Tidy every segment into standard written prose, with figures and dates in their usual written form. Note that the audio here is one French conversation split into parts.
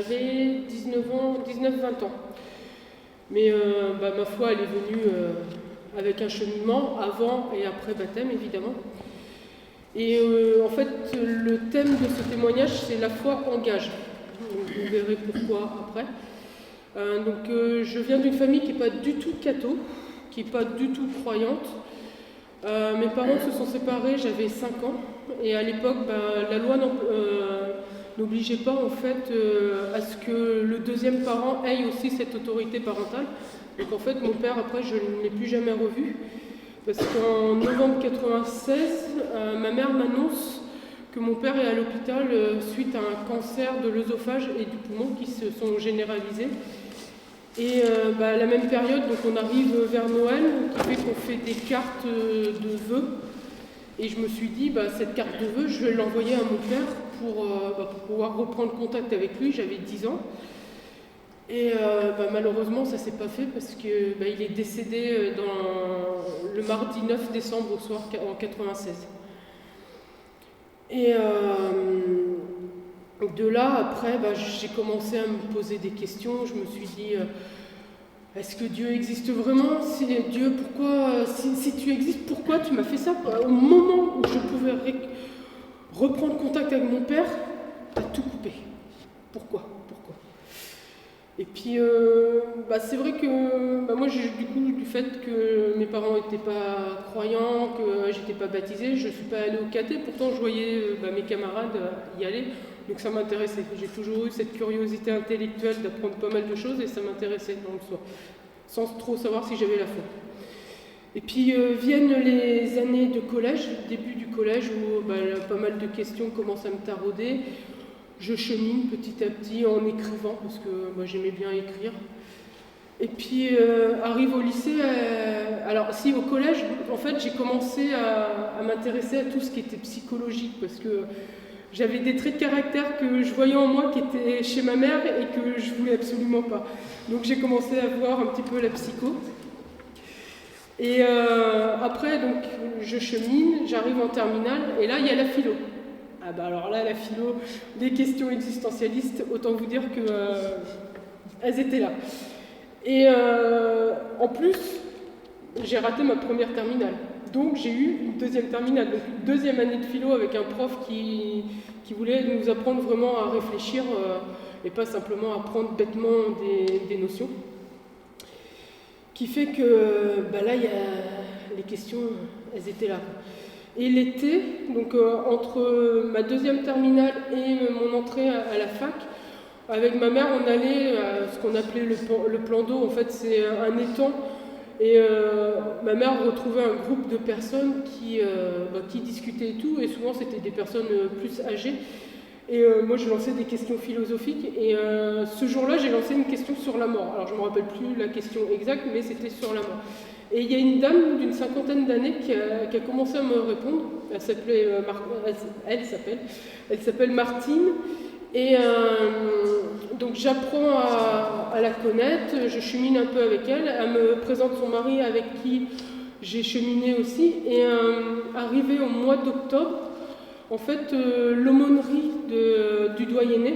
j'avais 19-20 ans. Mais ma foi, elle est venue avec un cheminement, avant et après baptême, évidemment. Et en fait, le thème de ce témoignage, c'est la foi engage. Vous verrez pourquoi après. Je viens d'une famille qui n'est pas du tout catho, qui n'est pas du tout croyante. Mes parents se sont séparés, j'avais 5 ans. Et à l'époque, la loi n'obligeait pas en fait à ce que le deuxième parent ait aussi cette autorité parentale. Donc en fait, mon père, après, je ne l'ai plus jamais revu. Parce qu'en novembre 96, ma mère m'annonce que mon père est à l'hôpital suite à un cancer de l'œsophage et du poumon qui se sont généralisés. Et à la même période, donc on arrive vers Noël, qui fait qu'on fait des cartes de vœux. Et je me suis dit, cette carte de vœux, je vais l'envoyer à mon père pour pouvoir reprendre contact avec lui. J'avais 10 ans. Et malheureusement, ça ne s'est pas fait parce qu'il est décédé le mardi 9 décembre au soir en 96. Et de là, après, j'ai commencé à me poser des questions. Je me suis dit, est-ce que Dieu existe vraiment? Si Dieu, pourquoi, si tu existes, pourquoi tu m'as fait ça? Au moment où je pouvais reprendre contact avec mon père, tu as tout coupé. Pourquoi? Et puis, c'est vrai que moi, du fait que mes parents n'étaient pas croyants, que j'étais pas baptisée, je ne suis pas allée au caté. Pourtant, je voyais mes camarades y aller, donc ça m'intéressait. J'ai toujours eu cette curiosité intellectuelle d'apprendre pas mal de choses et ça m'intéressait dans le soi, sans trop savoir si j'avais la foi. Et puis viennent les années de collège, début du collège, où pas mal de questions commencent à me tarauder. Je chemine petit à petit en écrivant, parce que moi j'aimais bien écrire. Et puis arrive au lycée, au collège, en fait j'ai commencé à m'intéresser à tout ce qui était psychologique, parce que j'avais des traits de caractère que je voyais en moi qui étaient chez ma mère et que je voulais absolument pas. Donc j'ai commencé à voir un petit peu la psycho. Et après, donc, je chemine, j'arrive en terminale, et là il y a la philo. Alors là, la philo, les questions existentialistes, autant vous dire qu'elles étaient là. Et en plus, j'ai raté ma première terminale. Donc j'ai eu une deuxième terminale, donc une deuxième année de philo avec un prof qui voulait nous apprendre vraiment à réfléchir et pas simplement apprendre bêtement des notions. Qui fait que là, les questions, elles étaient là. Et l'été, donc entre ma deuxième terminale et mon entrée à la fac, avec ma mère, on allait à ce qu'on appelait le plan d'eau. En fait, c'est un étang. Et ma mère retrouvait un groupe de personnes qui discutaient et tout. Et souvent, c'était des personnes plus âgées. Et moi, je lançais des questions philosophiques. Et ce jour-là, j'ai lancé une question sur la mort. Alors, je ne me rappelle plus la question exacte, mais c'était sur la mort. Et il y a une dame d'une 50aine d'années qui a commencé à me répondre. Elle s'appelle Martine. Et donc j'apprends à la connaître, je chemine un peu avec elle. Elle me présente son mari avec qui j'ai cheminé aussi. Et arrivé au mois d'octobre, en fait, l'aumônerie du doyenné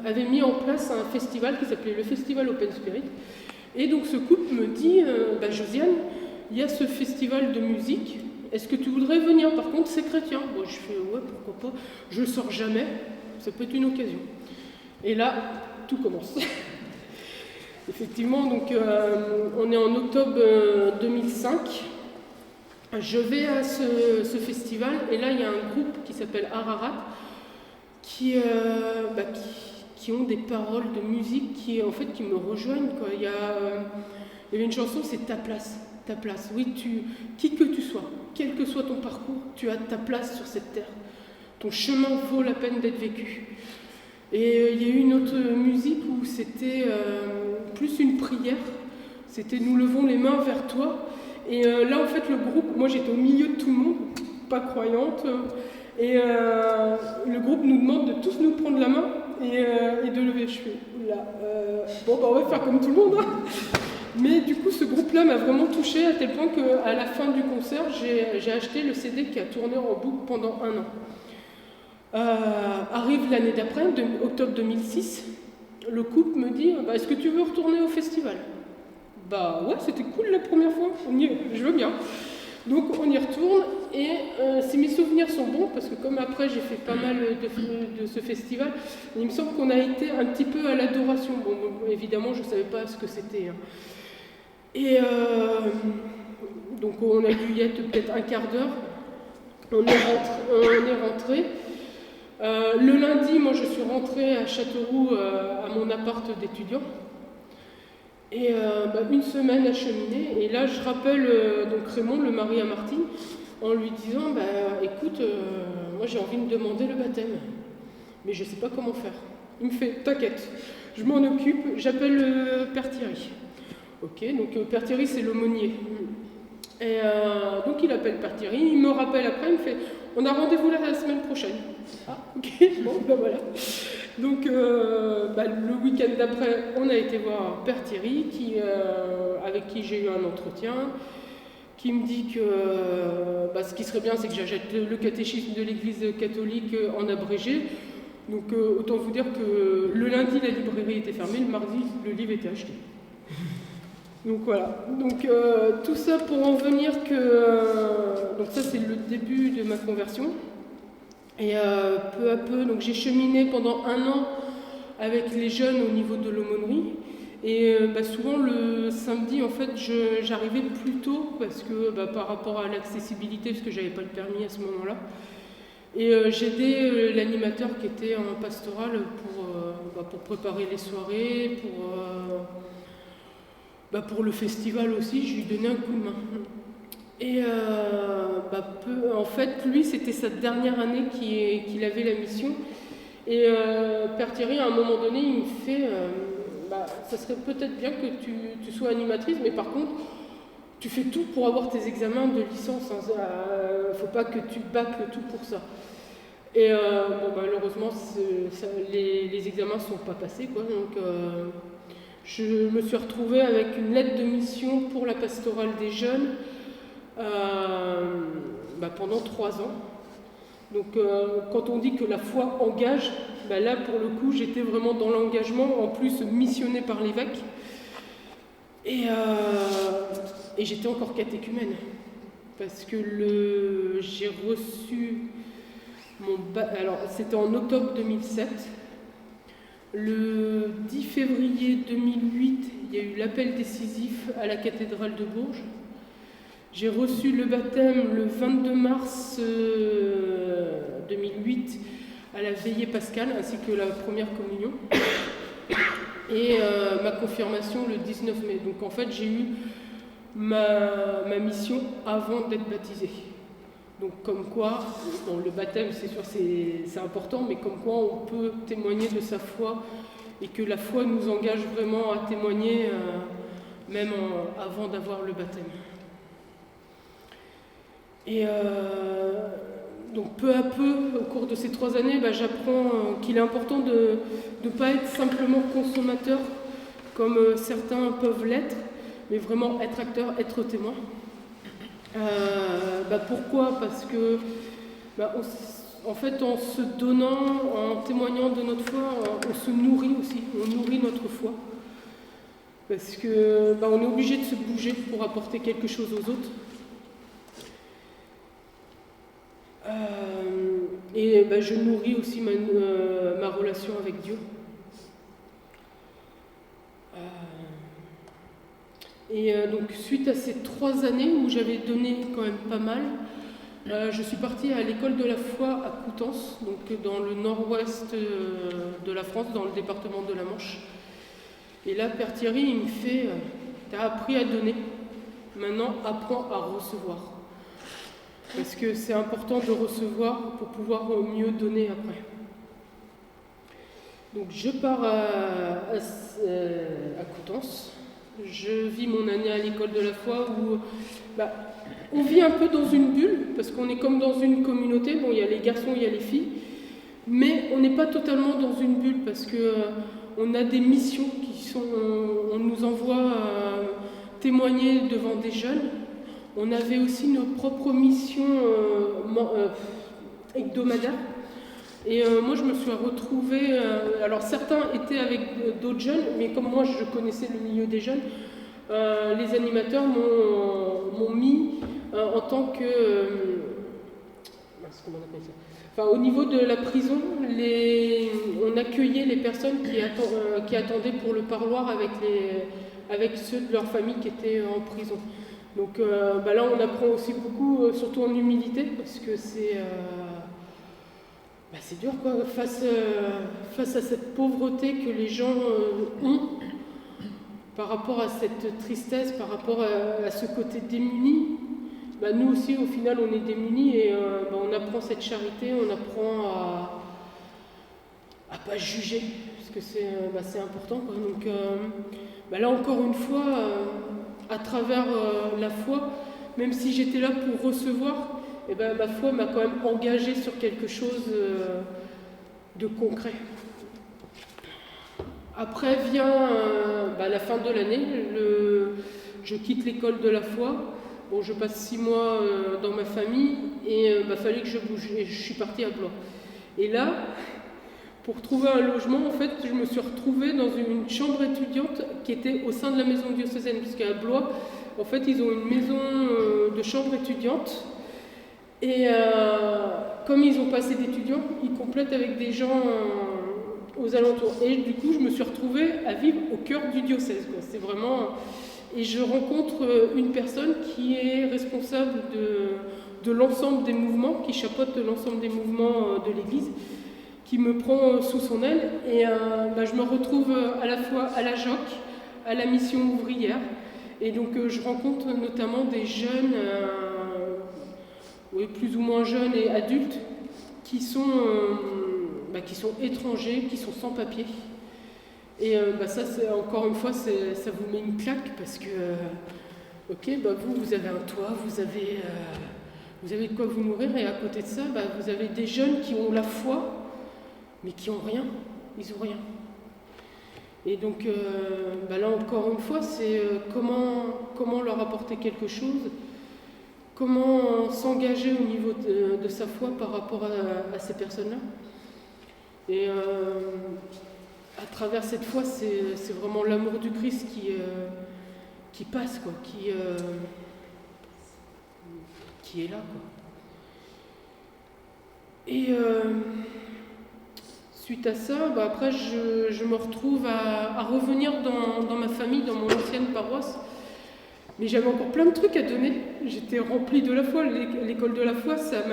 avait mis en place un festival qui s'appelait le Festival Open Spirit. Et donc ce couple me dit, Josiane, il y a ce festival de musique, est-ce que tu voudrais venir? Par contre, c'est chrétien. Bon, je fais, ouais, pourquoi pas. Je ne sors jamais, ça peut être une occasion. Et là, tout commence. Effectivement, donc on est en octobre 2005. Je vais à ce festival, et là, il y a un groupe qui s'appelle Ararat, qui ont des paroles de musique qui me rejoignent, quoi. Il y avait une chanson, c'est Ta place. Ta place. Oui, qui que tu sois, quel que soit ton parcours, tu as ta place sur cette terre. Ton chemin vaut la peine d'être vécu. Et il y a eu une autre musique où c'était plus une prière. C'était Nous levons les mains vers toi. Et là, en fait, le groupe, moi j'étais au milieu de tout le monde, pas croyante. Et le groupe nous demande de tous nous prendre la main et de lever. Je fais, on va faire comme tout le monde. Hein. Mais du coup, ce groupe-là m'a vraiment touchée à tel point qu'à la fin du concert, j'ai acheté le CD qui a tourné en boucle pendant 1 an. Arrive l'année d'après, octobre 2006, le couple me dit est-ce que tu veux retourner au festival? Bah ouais, c'était cool la première fois, je veux bien. Donc on y retourne et si mes souvenirs sont bons, parce que comme après j'ai fait pas mal de ce festival, il me semble qu'on a été un petit peu à l'adoration. Bon, évidemment, je ne savais pas ce que c'était. Hein. Et donc on a dû y être peut-être un quart d'heure. On est rentré. Le lundi, moi je suis rentrée à Châteauroux à mon appart d'étudiant. Et une semaine à cheminer. Et là, je rappelle donc Raymond, le mari à Martine, en lui disant écoute, moi j'ai envie de demander le baptême, mais je ne sais pas comment faire. Il me fait t'inquiète, je m'en occupe, j'appelle Père Thierry. Ok, donc Père Thierry, c'est l'aumônier. Et donc il appelle Père Thierry, il me rappelle après, il me fait on a rendez-vous là la semaine prochaine. Ah, ok, bon, voilà. Donc, le week-end d'après, on a été voir Père Thierry, avec qui j'ai eu un entretien, qui me dit que ce qui serait bien, c'est que j'achète le catéchisme de l'Église catholique en abrégé. Donc, autant vous dire que le lundi, la librairie était fermée, le mardi, le livre était acheté. Donc voilà, donc tout ça pour en venir que... donc ça c'est le début de ma conversion. Et peu à peu, donc j'ai cheminé pendant 1 an avec les jeunes au niveau de l'aumônerie. Et souvent le samedi, en fait, j'arrivais plus tôt parce que par rapport à l'accessibilité, parce que j'avais pas le permis à ce moment-là. Et j'aidais l'animateur qui était en pastoral pour préparer les soirées, pour le festival aussi, je lui donnais un coup de main. Et en fait, lui, c'était sa dernière année qu'il avait la mission. Et Père Thierry, à un moment donné, il me fait ça serait peut-être bien que tu sois animatrice, mais par contre, tu fais tout pour avoir tes examens de licence. Faut pas que tu bâcles tout pour ça. Et malheureusement, les examens ne sont pas passés, quoi. Donc, je me suis retrouvée avec une lettre de mission pour la pastorale des jeunes pendant 3 ans. Donc quand on dit que la foi engage, là pour le coup j'étais vraiment dans l'engagement, en plus missionné par l'évêque. Et j'étais encore catéchumène. Parce que j'ai reçu alors c'était en octobre 2007. Le 10 février 2008, il y a eu l'appel décisif à la cathédrale de Bourges. J'ai reçu le baptême le 22 mars 2008 à la veillée pascale, ainsi que la première communion. Et ma confirmation le 19 mai. Donc en fait, j'ai eu ma mission avant d'être baptisée. Donc comme quoi, le baptême c'est sûr c'est important, mais comme quoi on peut témoigner de sa foi et que la foi nous engage vraiment à témoigner même avant d'avoir le baptême. Et donc peu à peu, au cours de ces 3 années, j'apprends qu'il est important de ne pas être simplement consommateur comme certains peuvent l'être, mais vraiment être acteur, être témoin. Pourquoi? Parce que en fait, en se donnant, en témoignant de notre foi, on se nourrit aussi, on nourrit notre foi. Parce que on est obligé de se bouger pour apporter quelque chose aux autres. Et je nourris aussi ma relation avec Dieu. Et donc suite à ces 3 années où j'avais donné quand même pas mal, je suis partie à l'école de la foi à Coutances, donc dans le nord-ouest de la France, dans le département de la Manche. Et là, Père Thierry, il me fait « T'as appris à donner, maintenant apprends à recevoir ». Parce que c'est important de recevoir pour pouvoir mieux donner après. Donc je pars à Coutances. Je vis mon année à l'école de la foi où on vit un peu dans une bulle, parce qu'on est comme dans une communauté. Bon, il y a les garçons, il y a les filles, mais on n'est pas totalement dans une bulle, parce qu'on a des missions on nous envoie témoigner devant des jeunes. On avait aussi nos propres missions hebdomadaires. Et moi, je me suis retrouvée. Alors, certains étaient avec d'autres jeunes, mais comme moi, je connaissais le milieu des jeunes, les animateurs m'ont mis en tant que. Comment on appelle ça ? Enfin, au niveau de la prison, on accueillait les personnes qui attendaient pour le parloir avec ceux de leur famille qui étaient en prison. Donc là, on apprend aussi beaucoup, surtout en humilité, parce que c'est dur, quoi, face à cette pauvreté que les gens ont, par rapport à cette tristesse, par rapport à ce côté démuni. Nous aussi, au final, on est démunis et on apprend cette charité, on apprend à pas juger, parce que c'est important, quoi. Donc là, encore une fois, à travers la foi, même si j'étais là pour recevoir, ma foi m'a quand même engagée sur quelque chose de concret. Après vient la fin de l'année, je quitte l'école de la foi. Bon, je passe 6 mois dans ma famille et fallait que je bouge. Et je suis partie à Blois. Et là, pour trouver un logement, en fait, je me suis retrouvée dans une chambre étudiante qui était au sein de la maison diocésaine. Parce qu'à Blois, en fait, ils ont une maison de chambre étudiante. Et comme ils n'ont pas assez d'étudiants, ils complètent avec des gens aux alentours. Et du coup, je me suis retrouvée à vivre au cœur du diocèse, quoi. C'est vraiment... Et je rencontre une personne qui est responsable de l'ensemble des mouvements, qui chapeaute l'ensemble des mouvements de l'Église, qui me prend sous son aile. Et je me retrouve à la fois à la JOC, à la mission ouvrière. Et donc je rencontre notamment des jeunes, plus ou moins jeunes et adultes, qui sont étrangers, qui sont sans papier. Et ça, encore une fois, ça vous met une claque parce que, vous avez un toit, vous avez de quoi vous nourrir, et à côté de ça, vous avez des jeunes qui ont la foi, mais qui n'ont rien, ils n'ont rien. Et donc, là, encore une fois, c'est comment leur apporter quelque chose, comment s'engager au niveau de sa foi par rapport à ces personnes-là. Et à travers cette foi, c'est vraiment l'amour du Christ qui passe, quoi, qui est là, quoi. Et suite à ça, après, je me retrouve à revenir dans ma famille, dans mon ancienne paroisse. Mais j'avais encore plein de trucs à donner. J'étais remplie de la foi. L'école de la foi, ça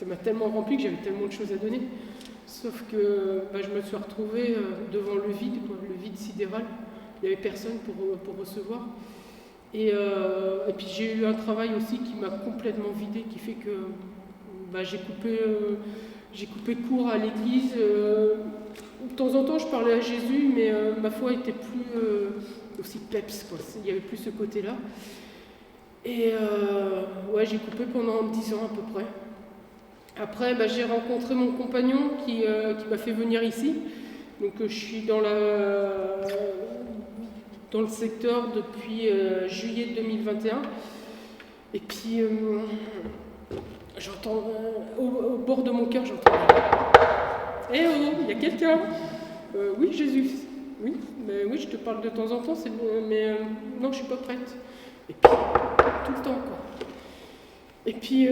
m'a tellement remplie que j'avais tellement de choses à donner. Sauf que je me suis retrouvée devant le vide sidéral. Il n'y avait personne pour recevoir. Et puis j'ai eu un travail aussi qui m'a complètement vidée, qui fait que j'ai coupé court à l'église. De temps en temps, je parlais à Jésus, mais ma foi était plus aussi peps, quoi. Il n'y avait plus ce côté-là. Et j'ai coupé pendant 10 ans à peu près. Après, j'ai rencontré mon compagnon qui m'a fait venir ici. Donc je suis dans le secteur depuis juillet 2021. Et puis, j'entends, au bord de mon cœur, j'entends « Eh oh, il y a quelqu'un !» Oui, Jésus. Oui, oui, je te parle de temps en temps, mais non, je ne suis pas prête. Et puis, tout le temps, quoi. Et puis,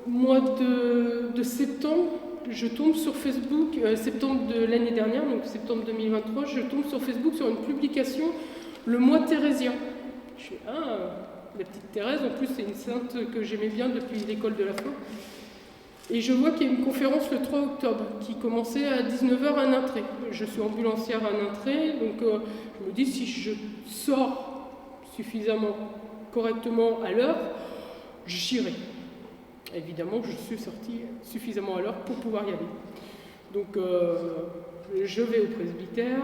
mois de septembre, je tombe sur Facebook, septembre de l'année dernière, donc septembre 2023, je tombe sur Facebook sur une publication, le mois thérésien. Je suis, la petite Thérèse, en plus c'est une sainte que j'aimais bien depuis l'école de la foi. Et je vois qu'il y a une conférence le 3 octobre qui commençait à 19h à Nintré. Je suis ambulancière à Nintré, donc je me dis si je sors suffisamment correctement à l'heure, j'irai. Évidemment, je suis sortie suffisamment à l'heure pour pouvoir y aller. Donc, je vais au presbytère.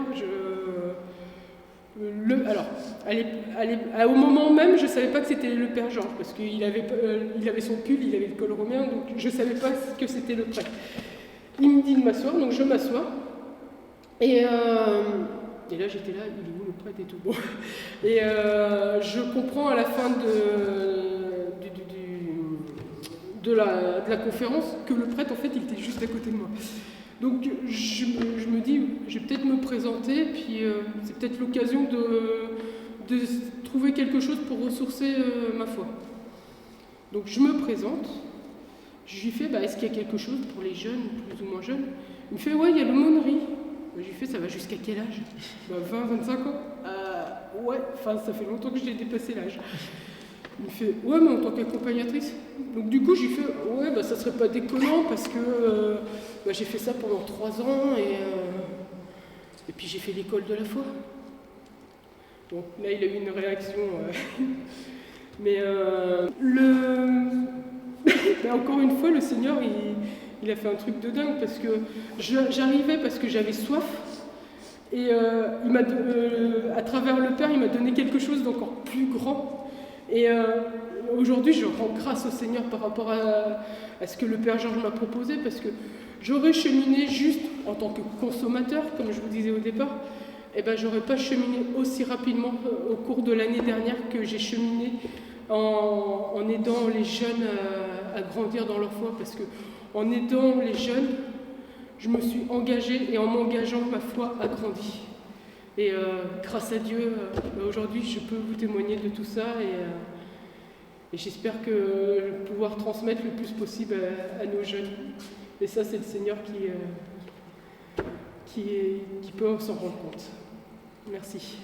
Au moment même, je ne savais pas que c'était le Père Georges, parce qu'il avait son pull, il avait le col romain, donc je ne savais pas que c'était le prêtre. Il me dit de m'asseoir, donc je m'assois. Et là, j'étais là, il est où le prêtre et tout. Bon. Et je comprends à la fin de la conférence que le prêtre, en fait, il était juste à côté de moi. Donc je me dis, je vais peut-être me présenter, puis c'est peut-être l'occasion de trouver quelque chose pour ressourcer ma foi. Donc je me présente, je lui fais, est-ce qu'il y a quelque chose pour les jeunes, plus ou moins jeunes? Il me fait, ouais, il y a l'aumônerie. Je lui fais, ça va jusqu'à quel âge? 20, 25 ans. Ouais, enfin ça fait longtemps que j'ai dépassé l'âge. Il me fait, ouais, mais en tant qu'accompagnatrice. Donc du coup, j'ai fait, ouais, ça serait pas déconnant parce que j'ai fait ça pendant 3 ans et puis j'ai fait l'école de la foi. Bon, là, il a eu une réaction. Mais encore une fois, le Seigneur, il a fait un truc de dingue parce que j'arrivais parce que j'avais soif. Et à travers le Père, il m'a donné quelque chose d'encore plus grand. Et aujourd'hui, je rends grâce au Seigneur par rapport à ce que le Père Georges m'a proposé, parce que j'aurais cheminé juste en tant que consommateur, comme je vous disais au départ, et j'aurais pas cheminé aussi rapidement au cours de l'année dernière que j'ai cheminé en aidant les jeunes à grandir dans leur foi, parce que en aidant les jeunes, je me suis engagée, et en m'engageant, ma foi a grandi. Et grâce à Dieu, aujourd'hui, je peux vous témoigner de tout ça, et j'espère que je vais pouvoir transmettre le plus possible à nos jeunes. Et ça, c'est le Seigneur qui peut s'en rendre compte. Merci.